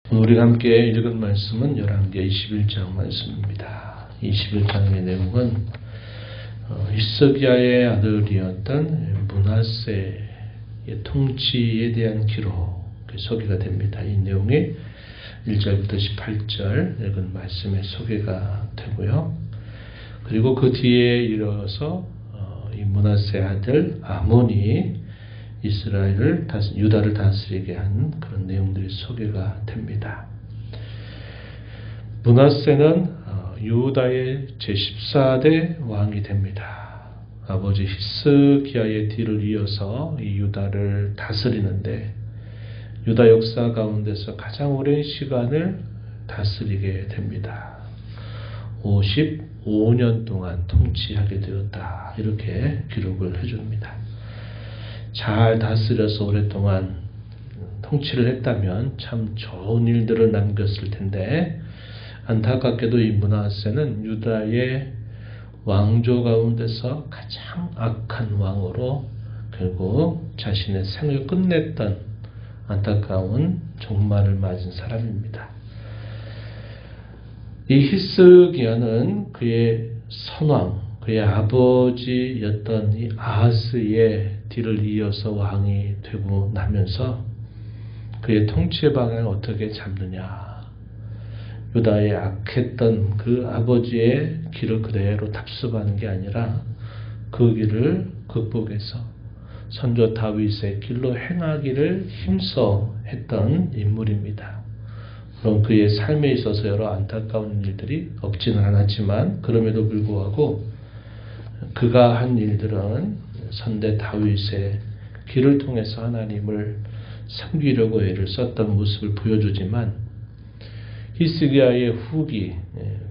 우리가 함께 읽은 말씀은 열왕기 21장 말씀입니다. 21장의 내용은 히스기야의 아들이었던 므낫세의 통치에 대한 기록이 소개가 됩니다. 이 내용이 1절부터 18절 읽은 말씀의 소개가 되고요. 그리고 그 뒤에 이어서 이 므낫세 아들 아몬이 유다를 다스리게 한 그런 내용들이 소개가 됩니다. 므낫세는 유다의 제14대 왕이 됩니다. 아버지 히스기야의 뒤를 이어서 이 유다를 다스리는데 유다 역사 가운데서 가장 오랜 시간을 다스리게 됩니다. 55년 동안 통치하게 되었다. 이렇게 기록을 해줍니다. 잘 다스려서 오랫동안 통치를 했다면 참 좋은 일들을 남겼을 텐데 안타깝게도 이 므낫세는 유다의 왕조 가운데서 가장 악한 왕으로 결국 자신의 생을 끝냈던 안타까운 종말을 맞은 사람입니다. 이 히스기야는 그의 선왕, 그의 아버지였던 이 아하스의 뒤를 이어서 왕이 되고 나면서 그의 통치의 방향을 어떻게 잡느냐. 유다의 악했던 그 아버지의 길을 그대로 답습하는 게 아니라 그 길을 극복해서 선조 다윗의 길로 행하기를 힘써 했던 인물입니다. 물론 그의 삶에 있어서 여러 안타까운 일들이 없지는 않았지만 그럼에도 불구하고 그가 한 일들은 선대 다윗의 길을 통해서 하나님을 섬기려고 애를 썼던 모습을 보여주지만 히스기야의 후기,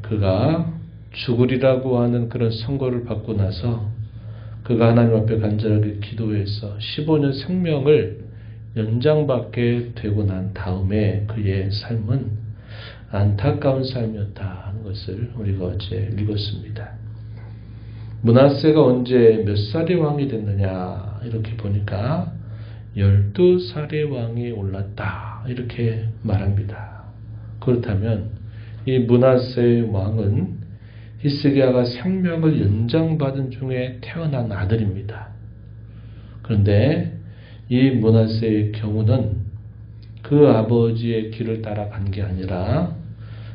그가 죽으리라고 하는 그런 선고를 받고 나서 그가 하나님 앞에 간절하게 기도해서 15년 생명을 연장받게 되고 난 다음에 그의 삶은 안타까운 삶이었다는 것을 우리가 어제 읽었습니다. 므낫세가 언제 몇 살의 왕이 됐느냐 이렇게 보니까 12살의 왕이 올랐다 이렇게 말합니다. 그렇다면 이 므낫세 왕은 히스기야가 생명을 연장받은 중에 태어난 아들입니다. 그런데 이 므낫세의 경우는 그 아버지의 길을 따라간 게 아니라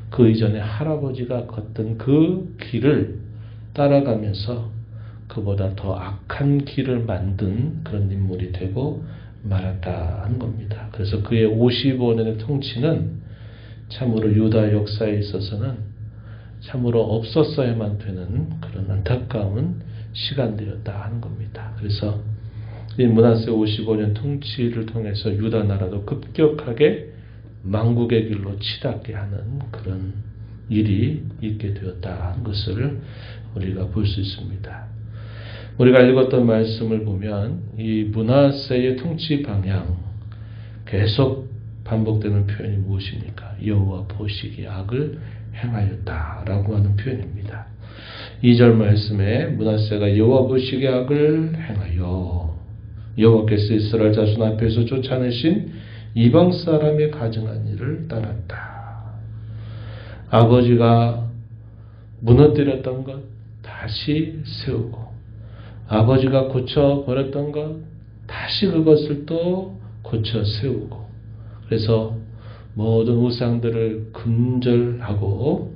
그 이전에 할아버지가 걷던 그 길을 따라가면서 그보다 더 악한 길을 만든 그런 인물이 되고 말았다는 겁니다. 그래서 그의 55년의 통치는 참으로 유다 역사에 있어서는 참으로 없었어야만 되는 그런 안타까운 시간들이었다 하는 겁니다. 그래서 이 므낫세 55년 통치를 통해서 유다 나라도 급격하게 망국의 길로 치닫게 하는 그런 일이 있게 되었다는 것을 우리가 볼 수 있습니다. 우리가 읽었던 말씀을 보면 이 므낫세의 통치 방향 계속 반복되는 표현이 무엇입니까? 여호와 보시기에 악을 행하였다라고 하는 표현입니다. 2절 말씀에 므낫세가 여호와 보시기에 악을 행하여 여호와께서 이스라엘 자손 앞에서 쫓아내신 이방 사람의 가증한 일을 따랐다. 아버지가 무너뜨렸던 것 다시 세우고 아버지가 고쳐버렸던 것 다시 그것을 또 고쳐 세우고 그래서 모든 우상들을 근절하고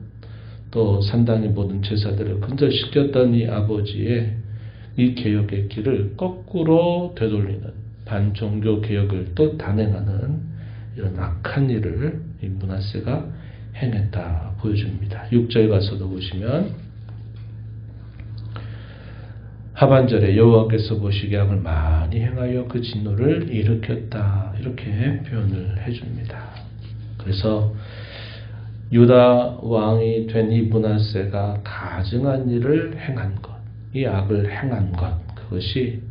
또 산당의 모든 제사들을 근절시켰던 이 아버지의 이 개혁의 길을 거꾸로 되돌리는 반종교 개혁을 또 단행하는 이런 악한 일을 이 므낫세가 행했다 보여줍니다. 6절 가서도 보시면 하반절에 여호와께서 보시기에 악을 많이 행하여 그 진노를 일으켰다 이렇게 표현을 해줍니다. 그래서 유다 왕이 된 이 므낫세가 가증한 일을 행한 것, 이 악을 행한 것, 그것이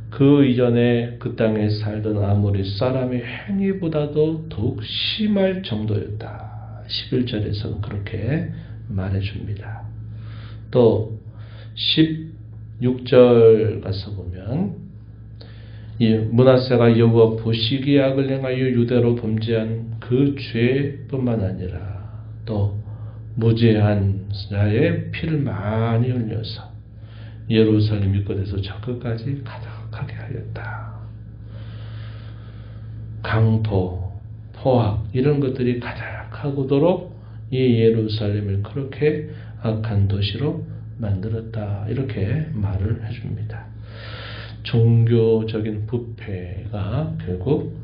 그 이전에 그 땅에 살던 아모리 사람의 행위보다도 더욱 심할 정도였다. 11절에서는 그렇게 말해줍니다. 또 16절 가서 보면 이 므낫세가 여호와 보시기에 악을 행하여 유대로 범죄한 그 죄뿐만 아니라 또 무죄한 자의 피를 많이 흘려서 예루살렘 입구에서 저 끝까지 가득하게 하였다. 강포, 포악 이런 것들이 가득하도록 이 예루살렘을 그렇게 악한 도시로 만들었다. 이렇게 말을 해줍니다. 종교적인 부패가 결국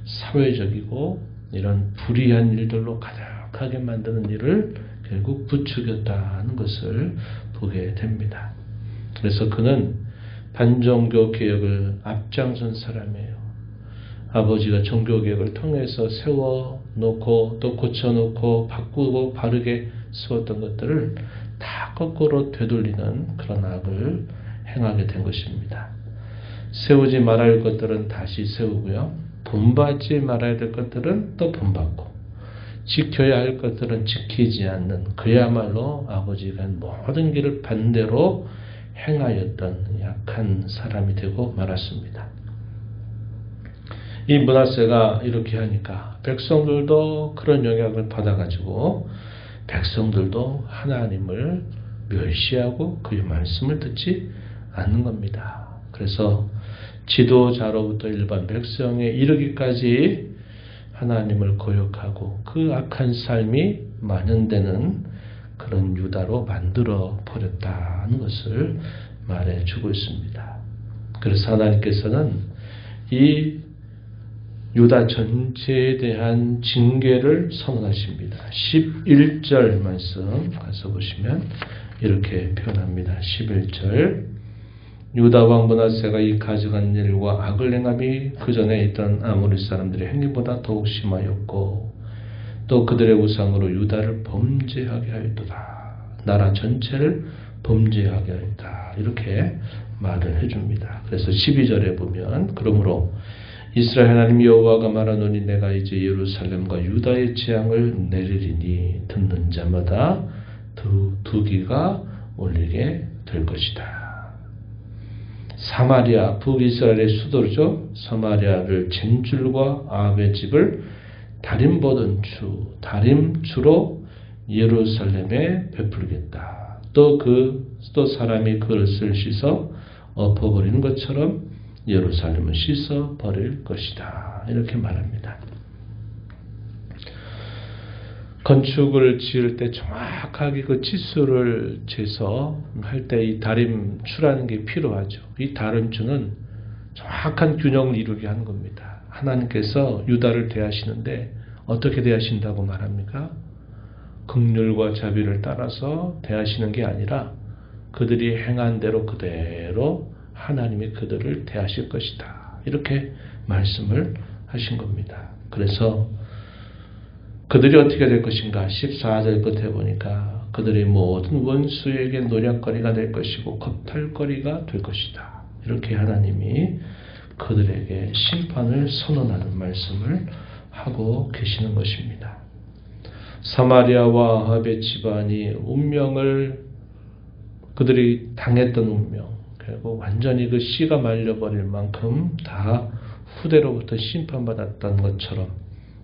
사회적이고 이런 불의한 일들로 가득하게 만드는 일을 결국 부추겼다는 것을 보게 됩니다. 그래서 그는 반종교 개혁을 앞장선 사람이에요. 아버지가 종교개혁을 통해서 세워놓고 또 고쳐놓고 바꾸고 바르게 세웠던 것들을 다 거꾸로 되돌리는 그런 악을 행하게 된 것입니다. 세우지 말아야 할 것들은 다시 세우고요. 본받지 말아야 될 것들은 또 본받고 지켜야 할 것들은 지키지 않는 그야말로 아버지가 모든 길을 반대로 행하였던 약한 사람이 되고 말았습니다. 이 므낫세가 이렇게 하니까 백성들도 그런 영향을 받아가지고 백성들도 하나님을 멸시하고 그의 말씀을 듣지 않는 겁니다. 그래서 지도자로부터 일반 백성에 이르기까지 하나님을 거역하고 그 악한 삶이 만연되는 그런 유다로 만들어 버렸다는 것을 말해주고 있습니다. 그래서 하나님께서는 이 유다 전체에 대한 징계를 선언하십니다. 11절 말씀 가서 보시면 이렇게 표현합니다. 11절 유다 왕 므낫세가 이 가증한 일과 악을 행함이 그 전에 있던 아모리 사람들의 행위보다 더욱 심하였고 또 그들의 우상으로 유다를 범죄하게 하였도다. 나라 전체를 범죄하게 하였다. 이렇게 말을 해줍니다. 그래서 12절에 보면 그러므로 이스라엘 하나님 여호와가 말하노니 내가 이제 예루살렘과 유다의 재앙을 내리리니 듣는 자마다 두기가 올리게 될 것이다. 사마리아 북이스라엘의 수도죠. 사마리아를 쟁줄과 아합의 집을 다림주로 예루살렘에 베풀겠다. 또 사람이 그릇을 씻어 엎어버리는 것처럼 예루살렘을 씻어 버릴 것이다. 이렇게 말합니다. 건축을 지을 때 정확하게 그 치수를 재서 할 때 이 다림추라는 게 필요하죠. 이 다림추는 정확한 균형을 이루게 하는 겁니다. 하나님께서 유다를 대하시는데 어떻게 대하신다고 말합니까? 긍휼과 자비를 따라서 대하시는 게 아니라 그들이 행한 대로 그대로 하나님이 그들을 대하실 것이다. 이렇게 말씀을 하신 겁니다. 그래서 그들이 어떻게 될 것인가? 14절 끝에 보니까 그들이 모든 원수에게 노략거리가 될 것이고 겁탈거리가 될 것이다. 이렇게 하나님이 그들에게 심판을 선언하는 말씀을 하고 계시는 것입니다. 사마리아와 아합의 집안이 운명을 그들이 당했던 운명 그리고 완전히 그 씨가 말려버릴 만큼 다 후대로부터 심판받았던 것처럼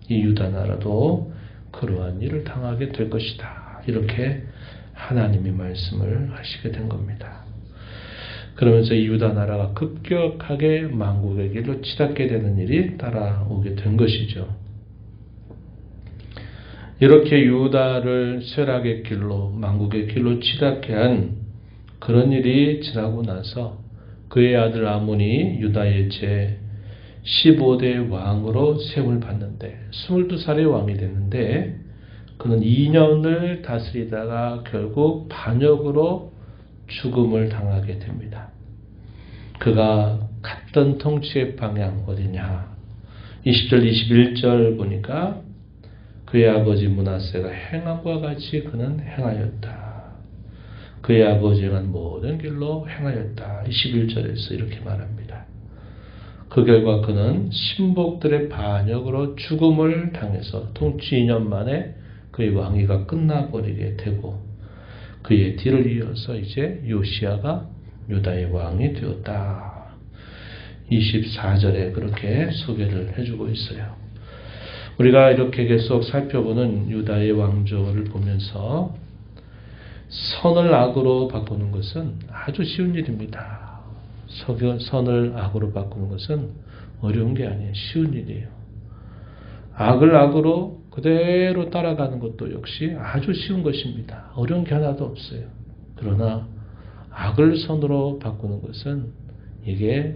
이 유다 나라도 그러한 일을 당하게 될 것이다. 이렇게 하나님이 말씀을 하시게 된 겁니다. 그러면서 이 유다 나라가 급격하게 만국의 길로 치닫게 되는 일이 따라오게 된 것이죠. 이렇게 유다를 쇠락의 길로 만국의 길로 치닫게 한 그런 일이 지나고 나서 그의 아들 아몬이 유다의 제 15대 왕으로 세움을 받는데 22살의 왕이 됐는데 그는 2년을 다스리다가 결국 반역으로 죽음을 당하게 됩니다. 그가 갔던 통치의 방향 어디냐? 20절 21절 보니까 그의 아버지 므낫세가 행함과 같이 그는 행하였다. 그의 아버지가 모든 길로 행하였다. 21절에서 이렇게 말합니다. 그 결과 그는 신복들의 반역으로 죽음을 당해서 통치 2년 만에 그의 왕위가 끝나버리게 되고 그의 뒤를 이어서 이제 요시야가 유다의 왕이 되었다. 24절에 그렇게 소개를 해주고 있어요. 우리가 이렇게 계속 살펴보는 유다의 왕조를 보면서 선을 악으로 바꾸는 것은 아주 쉬운 일입니다. 선을 악으로 바꾸는 것은 어려운 게 아니에요. 쉬운 일이에요. 악을 악으로 그대로 따라가는 것도 역시 아주 쉬운 것입니다. 어려운 게 하나도 없어요. 그러나 악을 선으로 바꾸는 것은 이게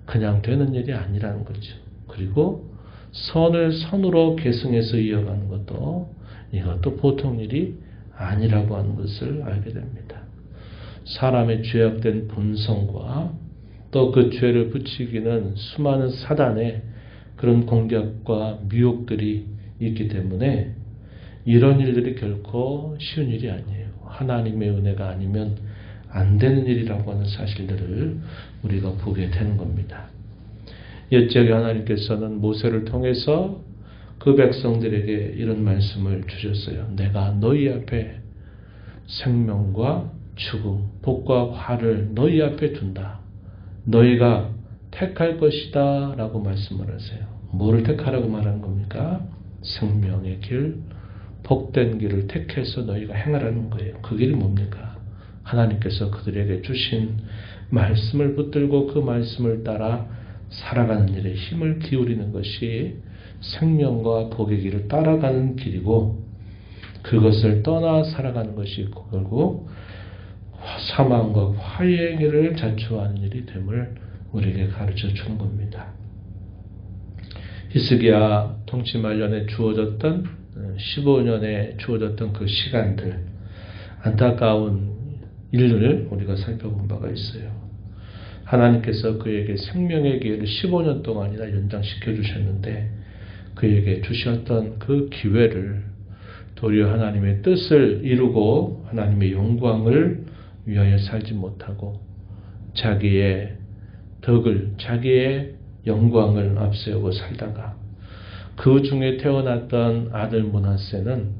그냥 되는 일이 아니라는 거죠. 그리고 선을 선으로 계승해서 이어가는 것도 이것도 보통 일이 아니라고 하는 것을 알게 됩니다. 사람의 죄악된 본성과 또 그 죄를 붙이기는 수많은 사단의 그런 공격과 미혹들이 있기 때문에 이런 일들이 결코 쉬운 일이 아니에요. 하나님의 은혜가 아니면 안 되는 일이라고 하는 사실들을 우리가 보게 되는 겁니다. 옛적에 하나님께서는 모세를 통해서 그 백성들에게 이런 말씀을 주셨어요. 내가 너희 앞에 생명과 죽음, 복과 화를 너희 앞에 둔다. 너희가 택할 것이다 라고 말씀을 하세요. 뭐를 택하라고 말하는 겁니까? 생명의 길, 복된 길을 택해서 너희가 행하라는 거예요. 그 길이 뭡니까? 하나님께서 그들에게 주신 말씀을 붙들고 그 말씀을 따라 살아가는 일에 힘을 기울이는 것이 생명과 복의 길을 따라가는 길이고, 그것을 떠나 살아가는 것이 결국 사망과 화의 길을 자초하는 일이 됨을 우리에게 가르쳐 주는 겁니다. 히스기야 통치 말년에 주어졌던 15년에 주어졌던 그 시간들, 안타까운 일을 우리가 살펴본 바가 있어요. 하나님께서 그에게 생명의 기회를 15년 동안이나 연장시켜 주셨는데 그에게 주셨던 그 기회를 도리어 하나님의 뜻을 이루고 하나님의 영광을 위하여 살지 못하고 자기의 덕을, 자기의 영광을 앞세우고 살다가 그 중에 태어났던 아들 므낫세는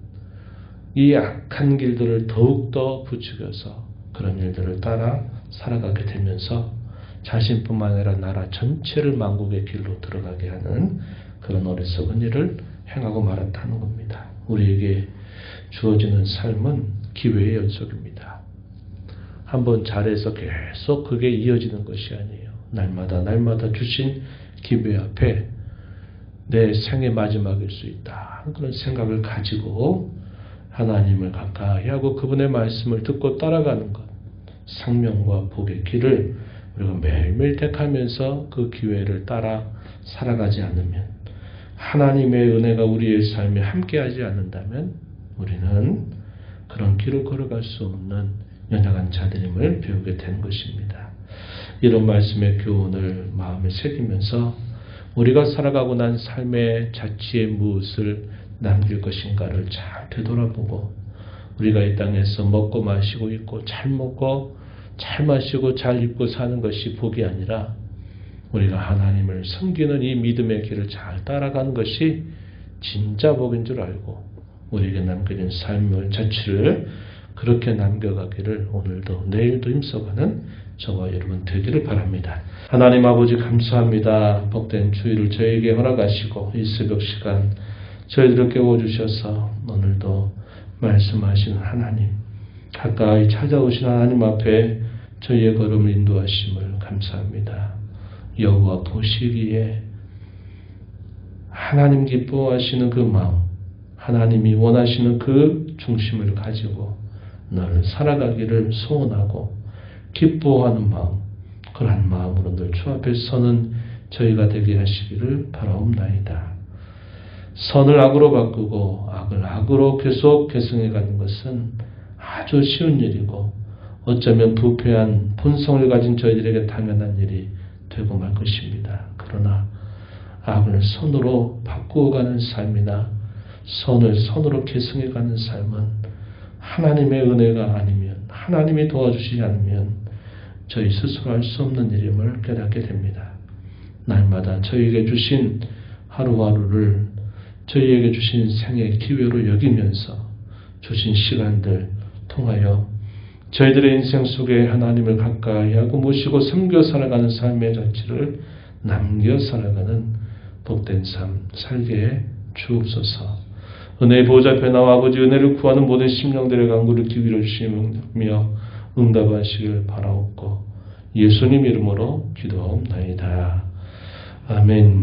이 악한 길들을 더욱더 부추겨서 그런 일들을 따라 살아가게 되면서 자신뿐만 아니라 나라 전체를 만국의 길로 들어가게 하는 그런 어리석은 일을 행하고 말았다는 겁니다. 우리에게 주어지는 삶은 기회의 연속입니다. 한번 잘해서 계속 그게 이어지는 것이 아니에요. 날마다 주신 기회 앞에 내 생의 마지막일 수 있다. 그런 생각을 가지고 하나님을 가까이 하고 그분의 말씀을 듣고 따라가는 것, 생명과 복의 길을 우리가 매일매일 택하면서 그 기회를 따라 살아가지 않으면, 하나님의 은혜가 우리의 삶에 함께하지 않는다면 우리는 그런 길을 걸어갈 수 없는 연약한 자들임을 배우게 된 것입니다. 이런 말씀의 교훈을 마음에 새기면서 우리가 살아가고 난 삶의 자취에 무엇을 남길 것인가를 잘 되돌아보고, 우리가 이 땅에서 먹고 마시고 있고 잘 먹고 잘 마시고 잘 입고 사는 것이 복이 아니라 우리가 하나님을 섬기는 이 믿음의 길을 잘 따라가는 것이 진짜 복인 줄 알고 우리에게 남겨진 삶의 자취를 그렇게 남겨가기를 오늘도 내일도 힘써가는 저와 여러분 되기를 바랍니다. 하나님 아버지 감사합니다. 복된 주일을 저에게 허락하시고 이 새벽 시간 저희들을 깨워주셔서 오늘도 말씀하시는 하나님, 가까이 찾아오신 하나님 앞에 저희의 걸음을 인도하심을 감사합니다. 여호와 보시기에 하나님 기뻐하시는 그 마음, 하나님이 원하시는 그 중심을 가지고 늘 살아가기를 소원하고 기뻐하는 마음, 그러한 마음으로 늘 주 앞에 서는 저희가 되게 하시기를 바라옵나이다. 선을 악으로 바꾸고 악을 악으로 계속 계승해가는 것은 아주 쉬운 일이고 어쩌면 부패한 본성을 가진 저희들에게 당연한 일이 되고 말 것입니다. 그러나 악을 선으로 바꾸어가는 삶이나 선을 선으로 계승해가는 삶은 하나님의 은혜가 아니면, 하나님이 도와주시지 않으면 저희 스스로 할 수 없는 일임을 깨닫게 됩니다. 날마다 저희에게 주신 하루하루를 저희에게 주신 생의 기회로 여기면서 주신 시간들 통하여 저희들의 인생 속에 하나님을 가까이 하고 모시고 섬겨 살아가는 삶의 자취를 남겨 살아가는 복된 삶 살게 주옵소서. 은혜의 보좌 앞에 나와 아버지 은혜를 구하는 모든 심령들의 간구를 귀 기울여 주시며 응답하시길 바라옵고 예수님 이름으로 기도하옵나이다. 아멘.